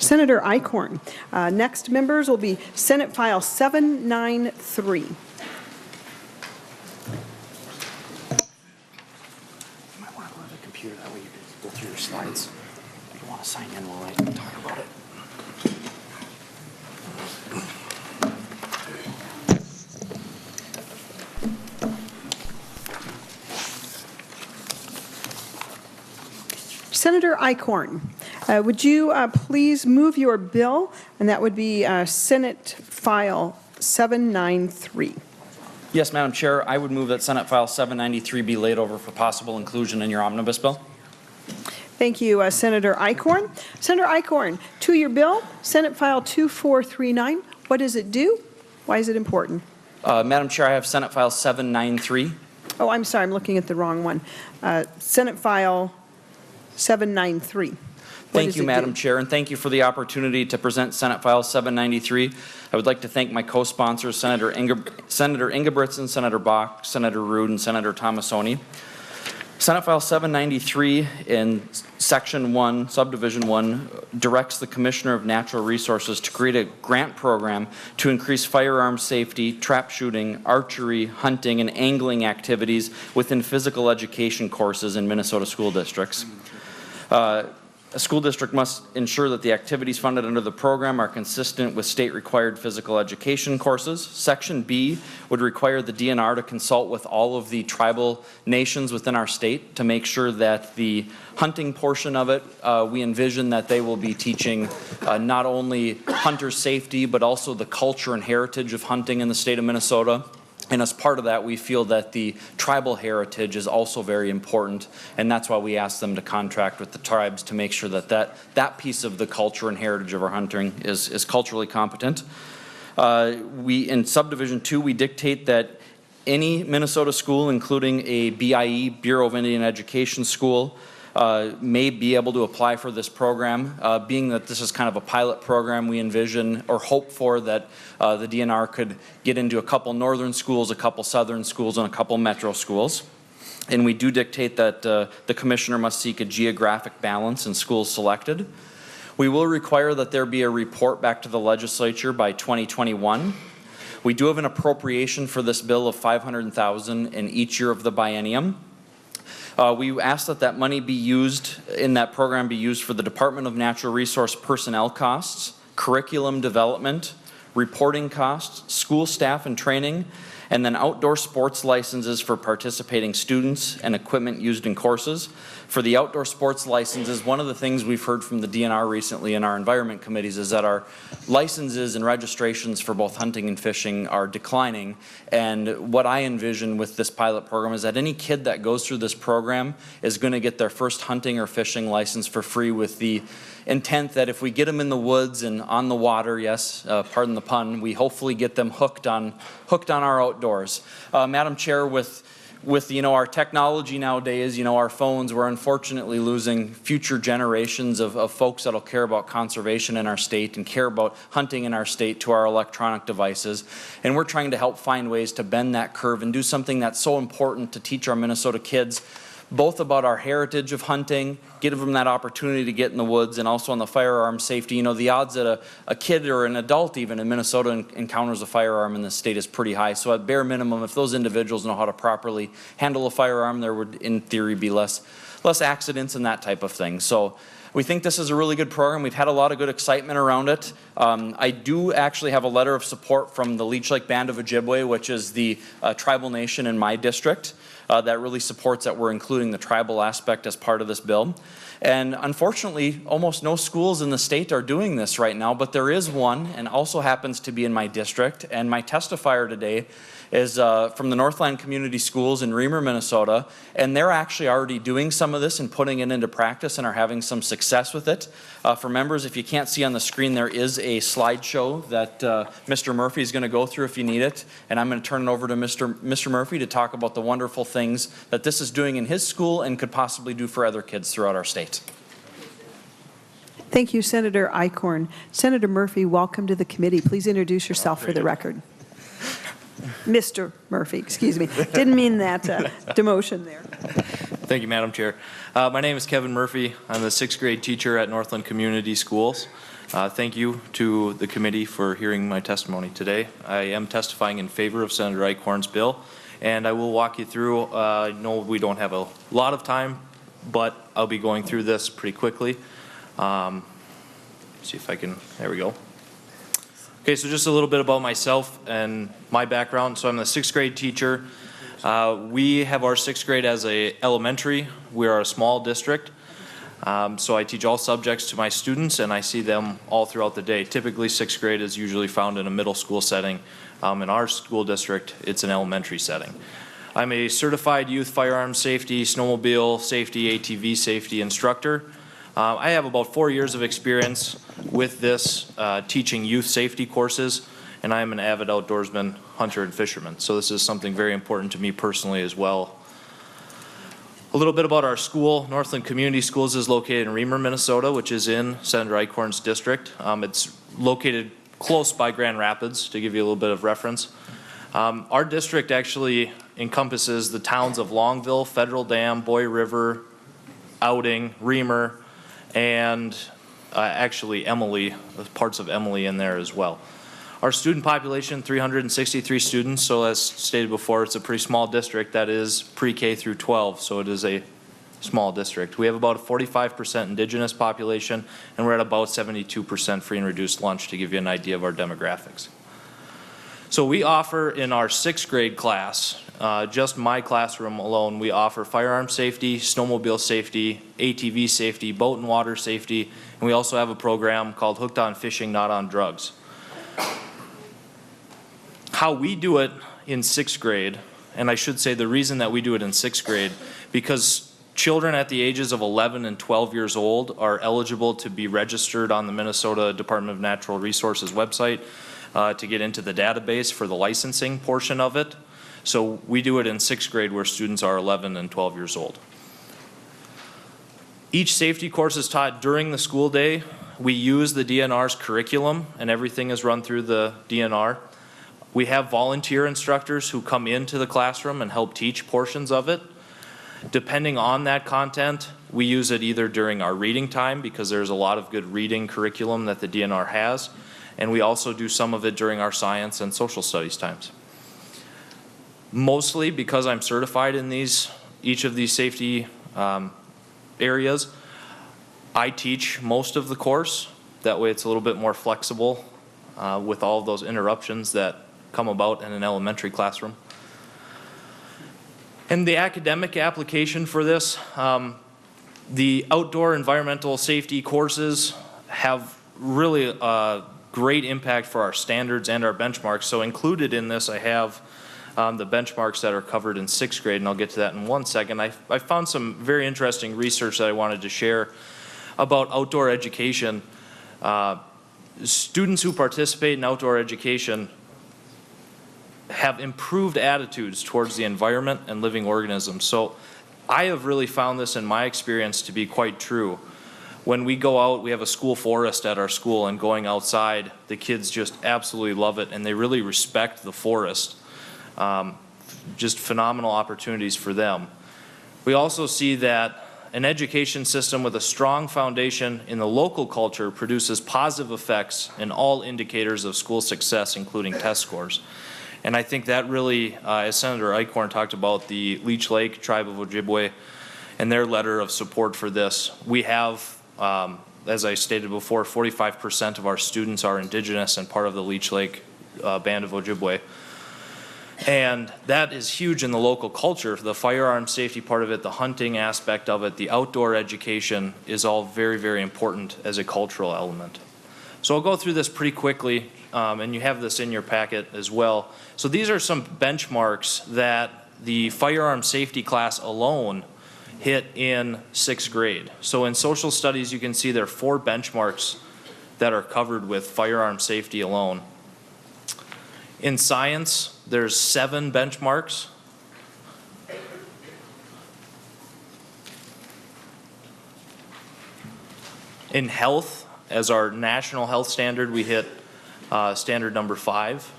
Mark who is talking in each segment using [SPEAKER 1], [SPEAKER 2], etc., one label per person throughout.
[SPEAKER 1] Senator Eichorn. Next members will be Senate File 793.
[SPEAKER 2] You might want to go to the computer, that way you can go through your slides. You want to sign in while I talk about it.
[SPEAKER 1] Senator Eichorn, would you please move your bill, and that would be Senate File 793.
[SPEAKER 2] Yes, Madam Chair, I would move that Senate File 793 be laid over for possible inclusion in your omnibus bill.
[SPEAKER 1] Thank you, Senator Eichorn. Senator Eichorn, to your bill, Senate File 2439. What does it do? Why is it important?
[SPEAKER 2] Madam Chair, I have Senate File 793.
[SPEAKER 1] Oh, I'm sorry, I'm looking at the wrong one. Senate File 793.
[SPEAKER 2] Thank you, Madam Chair, and thank you for the opportunity to present Senate File 793. I would like to thank my co-sponsors, Senator Ingebritsen, Senator Bach, Senator Rude, and Senator Tomasoni. Senate File 793 in Section 1, Subdivision 1, directs the Commissioner of Natural Resources to create a grant program to increase firearm safety, trap shooting, archery, hunting, and angling activities within physical education courses in Minnesota school districts. A school district must ensure that the activities funded under the program are consistent with state-required physical education courses. Section B would require the DNR to consult with all of the tribal nations within our state to make sure that the hunting portion of it, we envision that they will be teaching not only hunter safety, but also the culture and heritage of hunting in the state of Minnesota. And as part of that, we feel that the tribal heritage is also very important, and that's why we ask them to contract with the tribes to make sure that that piece of the culture and heritage of our hunting is culturally competent. In Subdivision 2, we dictate that any Minnesota school, including a BIE, Bureau of Indian Education school, may be able to apply for this program. Being that this is kind of a pilot program, we envision or hope for that the DNR could get into a couple northern schools, a couple southern schools, and a couple metro schools. And we do dictate that the commissioner must seek a geographic balance in schools selected. We will require that there be a report back to the legislature by 2021. We do have an appropriation for this bill of $500,000 in each year of the biennium. We ask that that money be used, in that program be used for the Department of Natural Resource personnel costs, curriculum development, reporting costs, school staff and training, and then outdoor sports licenses for participating students and equipment used in courses. For the outdoor sports licenses, one of the things we've heard from the DNR recently in our environment committees is that our licenses and registrations for both hunting and fishing are declining. And what I envision with this pilot program is that any kid that goes through this program is going to get their first hunting or fishing license for free, with the intent that if we get them in the woods and on the water, yes, pardon the pun, we hopefully get them hooked on our outdoors. Madam Chair, with our technology nowadays, our phones, we're unfortunately losing future generations of folks that'll care about conservation in our state and care about hunting in our state to our electronic devices. And we're trying to help find ways to bend that curve and do something that's so important to teach our Minnesota kids, both about our heritage of hunting, give them that opportunity to get in the woods, and also on the firearm safety. The odds that a kid or an adult even in Minnesota encounters a firearm in this state is pretty high. So at bare minimum, if those individuals know how to properly handle a firearm, there would in theory be less accidents and that type of thing. So we think this is a really good program. We've had a lot of good excitement around it. I do actually have a letter of support from the Leech Lake Band of Ojibwe, which is the tribal nation in my district. That really supports that we're including the tribal aspect as part of this bill. And unfortunately, almost no schools in the state are doing this right now, but there is one, and also happens to be in my district. And my testifier today is from the Northland Community Schools in Reamer, Minnesota, and they're actually already doing some of this and putting it into practice and are having some success with it. For members, if you can't see on the screen, there is a slideshow that Mr. Murphy is going to go through if you need it, and I'm going to turn it over to Mr. Murphy to talk about the wonderful things that this is doing in his school and could possibly do for other kids throughout our state.
[SPEAKER 1] Thank you, Senator Eichorn. Senator Murphy, welcome to the committee. Please introduce yourself for the record. Mr. Murphy, excuse me. Didn't mean that demotion there.
[SPEAKER 3] Thank you, Madam Chair. My name is Kevin Murphy. I'm the 6th grade teacher at Northland Community Schools. Thank you to the committee for hearing my testimony today. I am testifying in favor of Senator Eichorn's bill, and I will walk you through. I know we don't have a lot of time, but I'll be going through this pretty quickly. See if I can, there we go. Okay, so just a little bit about myself and my background. So I'm a 6th grade teacher. We have our 6th grade as a elementary. We are a small district. So I teach all subjects to my students, and I see them all throughout the day. Typically 6th grade is usually found in a middle school setting. In our school district, it's an elementary setting. I'm a certified youth firearms safety, snowmobile safety, ATV safety instructor. I have about 4 years of experience with this teaching youth safety courses, and I am an avid outdoorsman, hunter, and fisherman. So this is something very important to me personally as well. A little bit about our school. Northland Community Schools is located in Reamer, Minnesota, which is in Senator Eichorn's district. It's located close by Grand Rapids, to give you a little bit of reference. Our district actually encompasses the towns of Longville, Federal Dam, Boy River, Outing, Reamer, and actually Emily, parts of Emily in there as well. Our student population, 363 students, so as stated before, it's a pretty small district that is pre-K through 12, so it is a small district. We have about a 45% indigenous population, and we're at about 72% free and reduced lunch, to give you an idea of our demographics. So we offer in our 6th grade class, just my classroom alone, we offer firearm safety, snowmobile safety, ATV safety, boat and water safety, and we also have a program called Hooked on Fishing, Not on Drugs. How we do it in 6th grade, and I should say the reason that we do it in 6th grade, because children at the ages of 11 and 12 years old are eligible to be registered on the Minnesota Department of Natural Resources website to get into the database for the licensing portion of it. So we do it in 6th grade where students are 11 and 12 years old. Each safety course is taught during the school day. We use the DNR's curriculum, and everything is run through the DNR. We have volunteer instructors who come into the classroom and help teach portions of it. Depending on that content, we use it either during our reading time, because there's a lot of good reading curriculum that the DNR has, and we also do some of it during our science and social studies times. Mostly because I'm certified in each of these safety areas, I teach most of the course. That way it's a little bit more flexible with all of those interruptions that come about in an elementary classroom. And the academic application for this, the outdoor environmental safety courses have really a great impact for our standards and our benchmarks. So included in this, I have the benchmarks that are covered in 6th grade, and I'll get to that in one second. I found some very interesting research that I wanted to share about outdoor education. Students who participate in outdoor education have improved attitudes towards the environment and living organisms. So I have really found this in my experience to be quite true. When we go out, we have a school forest at our school, and going outside, the kids just absolutely love it, and they really respect the forest. Just phenomenal opportunities for them. We also see that an education system with a strong foundation in the local culture produces positive effects in all indicators of school success, including test scores. And I think that really, as Senator Eichorn talked about the Leech Lake Tribe of Ojibwe and their letter of support for this, we have, as I stated before, 45% of our students are indigenous and part of the Leech Lake Band of Ojibwe. And that is huge in the local culture. The firearm safety part of it, the hunting aspect of it, the outdoor education is all very, very important as a cultural element. So I'll go through this pretty quickly, and you have this in your packet as well. So these are some benchmarks that the firearm safety class alone hit in 6th grade. So in social studies, you can see there are 4 benchmarks that are covered with firearm safety alone. In science, there's 7 benchmarks. In health, as our national health standard, we hit standard number 5.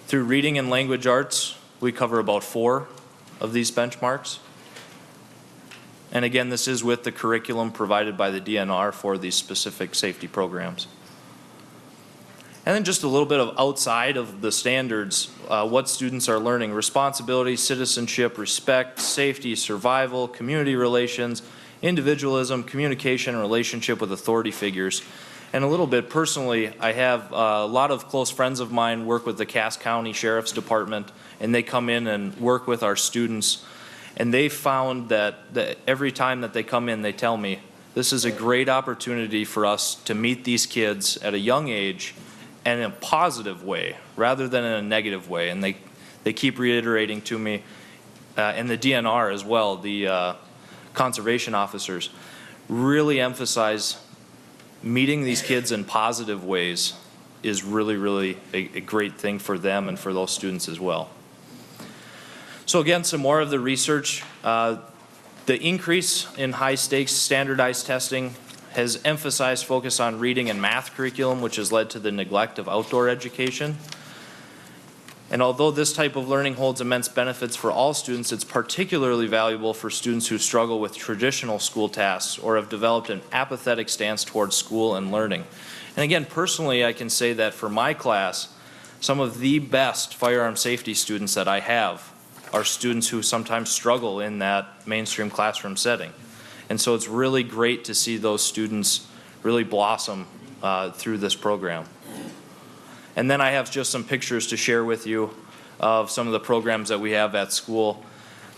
[SPEAKER 3] Through reading and language arts, we cover about 4 of these benchmarks. And again, this is with the curriculum provided by the DNR for these specific safety programs. And then just a little bit of outside of the standards, what students are learning: responsibility, citizenship, respect, safety, survival, community relations, individualism, communication, relationship with authority figures. And a little bit personally, I have a lot of close friends of mine work with the Cass County Sheriff's Department, and they come in and work with our students. And they found that every time that they come in, they tell me, this is a great opportunity for us to meet these kids at a young age and in a positive way rather than in a negative way. And they keep reiterating to me, and the DNR as well, the conservation officers, really emphasize meeting these kids in positive ways is really, really a great thing for them and for those students as well. So again, some more of the research. The increase in high stakes standardized testing has emphasized focus on reading and math curriculum, which has led to the neglect of outdoor education. And although this type of learning holds immense benefits for all students, it's particularly valuable for students who struggle with traditional school tasks or have developed an apathetic stance towards school and learning. And again, personally, I can say that for my class, some of the best firearm safety students that I have are students who sometimes struggle in that mainstream classroom setting. And so it's really great to see those students really blossom through this program. And then I have just some pictures to share with you of some of the programs that we have at school.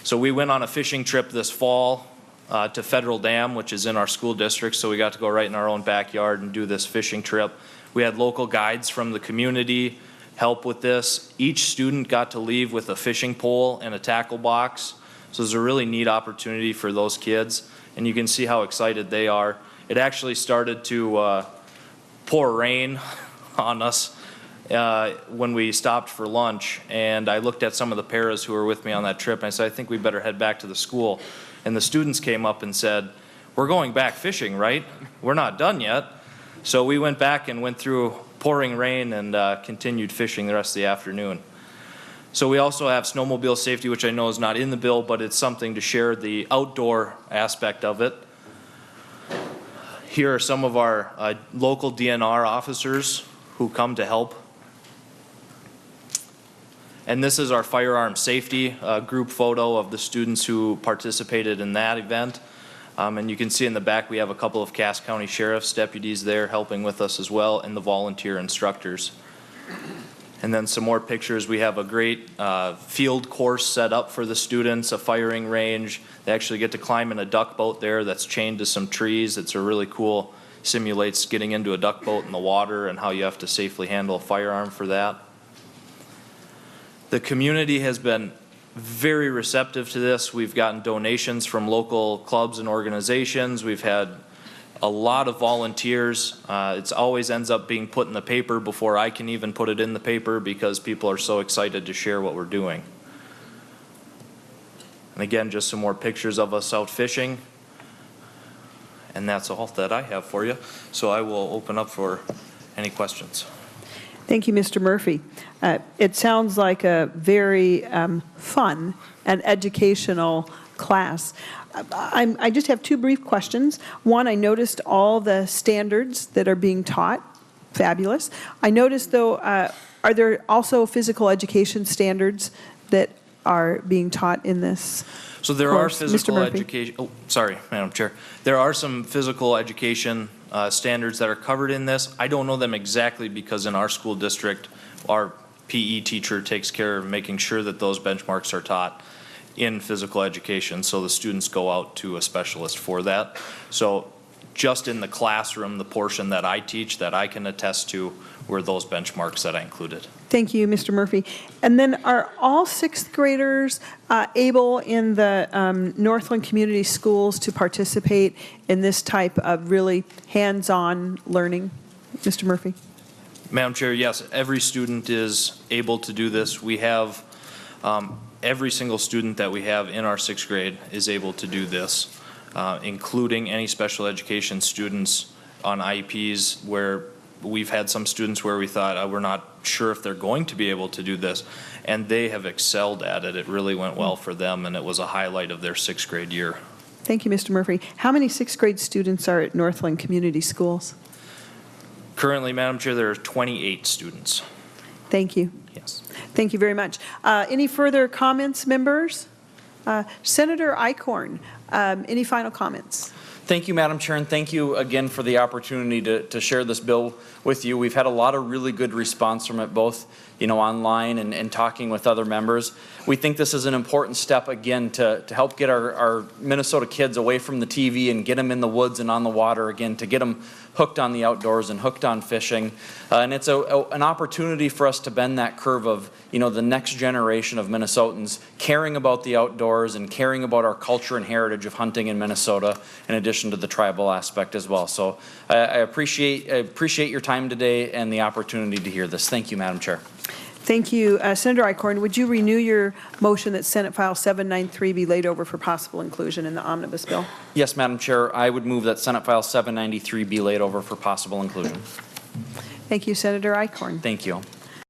[SPEAKER 3] So we went on a fishing trip this fall to Federal Dam, which is in our school district, so we got to go right in our own backyard and do this fishing trip. We had local guides from the community help with this. Each student got to leave with a fishing pole and a tackle box. So it's a really neat opportunity for those kids, and you can see how excited they are. It actually started to pour rain on us when we stopped for lunch, and I looked at some of the paras who were with me on that trip, and I said, I think we better head back to the school. And the students came up and said, we're going back fishing, right? We're not done yet. So we went back and went through pouring rain and continued fishing the rest of the afternoon. So we also have snowmobile safety, which I know is not in the bill, but it's something to share the outdoor aspect of it. Here are some of our local DNR officers who come to help. And this is our firearm safety group photo of the students who participated in that event. And you can see in the back we have a couple of Cass County Sheriff's deputies there helping with us as well, and the volunteer instructors. And then some more pictures. We have a great field course set up for the students, a firing range. They actually get to climb in a duck boat there that's chained to some trees. It's a really cool, simulates getting into a duck boat in the water and how you have to safely handle a firearm for that. The community has been very receptive to this. We've gotten donations from local clubs and organizations. We've had a lot of volunteers. It always ends up being put in the paper before I can even put it in the paper because people are so excited to share what we're doing. And again, just some more pictures of us out fishing. And that's all that I have for you. So I will open up for any questions.
[SPEAKER 1] Thank you, Mr. Murphy. It sounds like a very fun and educational class. I just have two brief questions. One, I noticed all the standards that are being taught. Fabulous. I noticed, though, are there also physical education standards that are being taught in this?
[SPEAKER 3] So there
[SPEAKER 1] course?
[SPEAKER 3] are physical education. Oh, sorry, Madam Chair. There are some physical education standards that are covered in this. I don't know them exactly because in our school district, our PE teacher takes care of making sure that those benchmarks are taught in physical education, so the students go out to a specialist for that. So just in the classroom, the portion that I teach that I can attest to were those benchmarks that I included.
[SPEAKER 1] Thank you, Mr. Murphy. And then are all sixth graders able in the Northland Community Schools to participate in this type of really hands-on learning? Mr. Murphy?
[SPEAKER 3] Madam Chair, yes, every student is able to do this. We have every single student that we have in our sixth grade is able to do this, including any special education students on IEPs where we've had some students where we thought, we're not sure if they're going to be able to do this, and they have excelled at it. It really went well for them, and it was a highlight of their sixth grade year.
[SPEAKER 1] Thank you, Mr. Murphy. How many sixth grade students are at Northland Community Schools?
[SPEAKER 3] Currently, Madam Chair, there are 28 students.
[SPEAKER 1] Thank you.
[SPEAKER 3] Yes.
[SPEAKER 1] Thank you very much. Any further comments, members? Senator Eichorn, any final comments?
[SPEAKER 2] Thank you, Madam Chair, and thank you again for the opportunity to share this bill with you. We've had a lot of really good response from it, both online and talking with other members. We think this is an important step, again, to help get our Minnesota kids away from the TV and get them in the woods and on the water again, to get them hooked on the outdoors and hooked on fishing. And it's an opportunity for us to bend that curve of, the next generation of Minnesotans caring about the outdoors and caring about our culture and heritage of hunting in Minnesota, in addition to the tribal aspect as well. So I appreciate your time today and the opportunity to hear this. Thank you, Madam Chair.
[SPEAKER 1] Thank you. Senator Eichorn, would you renew your motion that Senate File 793 be laid over for possible inclusion in the omnibus bill?
[SPEAKER 2] Yes, Madam Chair, I would move that Senate File 793 be laid over for possible inclusion.
[SPEAKER 1] Thank you, Senator Eichorn.
[SPEAKER 2] Thank you.